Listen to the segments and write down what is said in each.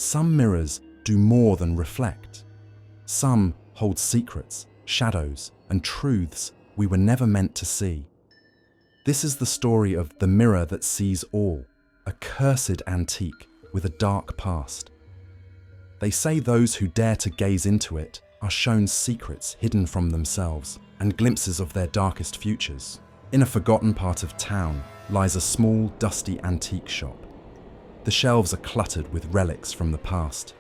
Some mirrors do more than reflect. Some hold secrets, shadows, and truths we were never meant to see. This is the story of the mirror that sees all, a cursed antique with a dark past. They say those who dare to gaze into it are shown secrets hidden from themselves and glimpses of their darkest futures. In a forgotten part of town lies a small, dusty antique shop. The shelves are cluttered with relics from the past.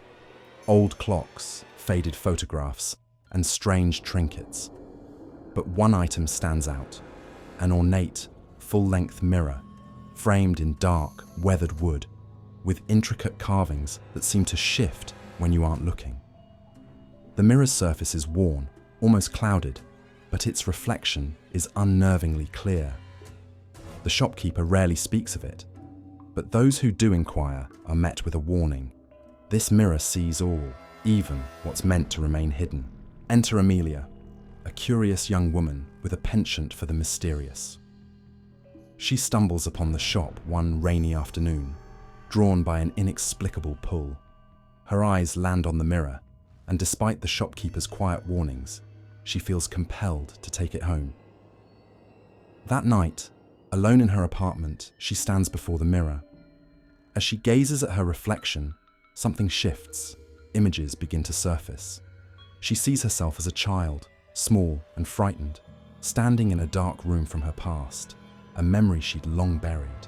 Old clocks, faded photographs, and strange trinkets. But one item stands out, an ornate, full-length mirror, framed in dark, weathered wood, with intricate carvings that seem to shift when you aren't looking. The mirror's surface is worn, almost clouded, but its reflection is unnervingly clear. The shopkeeper rarely speaks of it, but those who do inquire are met with a warning. This mirror sees all, even what's meant to remain hidden. Enter Amelia, a curious young woman with a penchant for the mysterious. She stumbles upon the shop one rainy afternoon, drawn by an inexplicable pull. Her eyes land on the mirror, and despite the shopkeeper's quiet warnings, she feels compelled to take it home. That night, alone in her apartment, she stands before the mirror. As she gazes at her reflection, something shifts. Images begin to surface. She sees herself as a child, small and frightened, standing in a dark room from her past, a memory she'd long buried.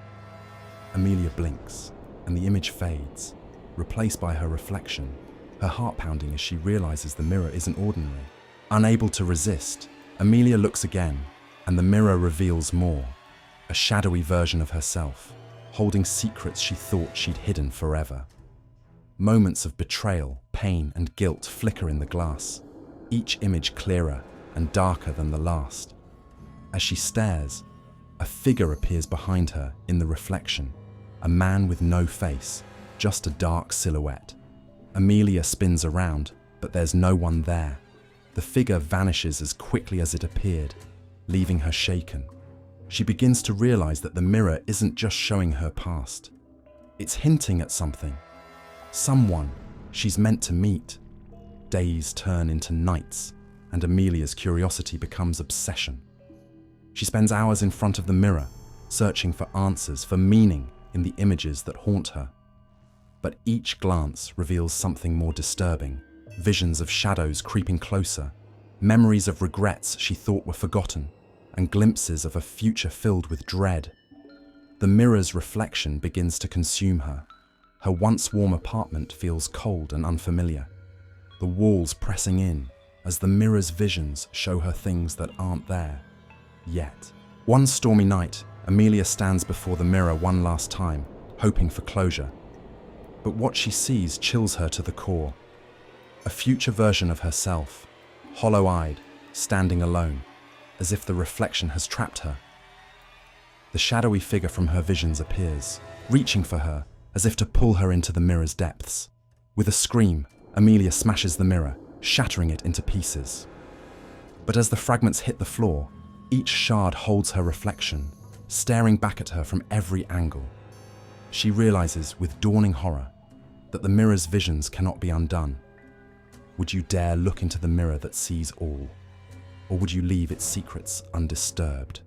Amelia blinks, and the image fades, replaced by her reflection, her heart pounding as she realizes the mirror isn't ordinary. Unable to resist, Amelia looks again, and the mirror reveals more, a shadowy version of herself, holding secrets she thought she'd hidden forever. Moments of betrayal, pain, and guilt flicker in the glass, each image clearer and darker than the last. As she stares, a figure appears behind her in the reflection, a man with no face, just a dark silhouette. Amelia spins around, but there's no one there. The figure vanishes as quickly as it appeared, leaving her shaken. She begins to realize that the mirror isn't just showing her past. It's hinting at something. Someone she's meant to meet. Days turn into nights, and Amelia's curiosity becomes obsession. She spends hours in front of the mirror, searching for answers, for meaning in the images that haunt her. But each glance reveals something more disturbing. Visions of shadows creeping closer, memories of regrets she thought were forgotten, and glimpses of a future filled with dread. The mirror's reflection begins to consume her. Her once warm apartment feels cold and unfamiliar, the walls pressing in as the mirror's visions show her things that aren't there yet. One stormy night, Amelia stands before the mirror one last time, hoping for closure. But what she sees chills her to the core. A future version of herself, hollow-eyed, standing alone, as if the reflection has trapped her. The shadowy figure from her visions appears, reaching for her, as if to pull her into the mirror's depths. With a scream, Amelia smashes the mirror, shattering it into pieces. But as the fragments hit the floor, each shard holds her reflection, staring back at her from every angle. She realizes with dawning horror that the mirror's visions cannot be undone. Would you dare look into the mirror that sees all? Or would you leave its secrets undisturbed?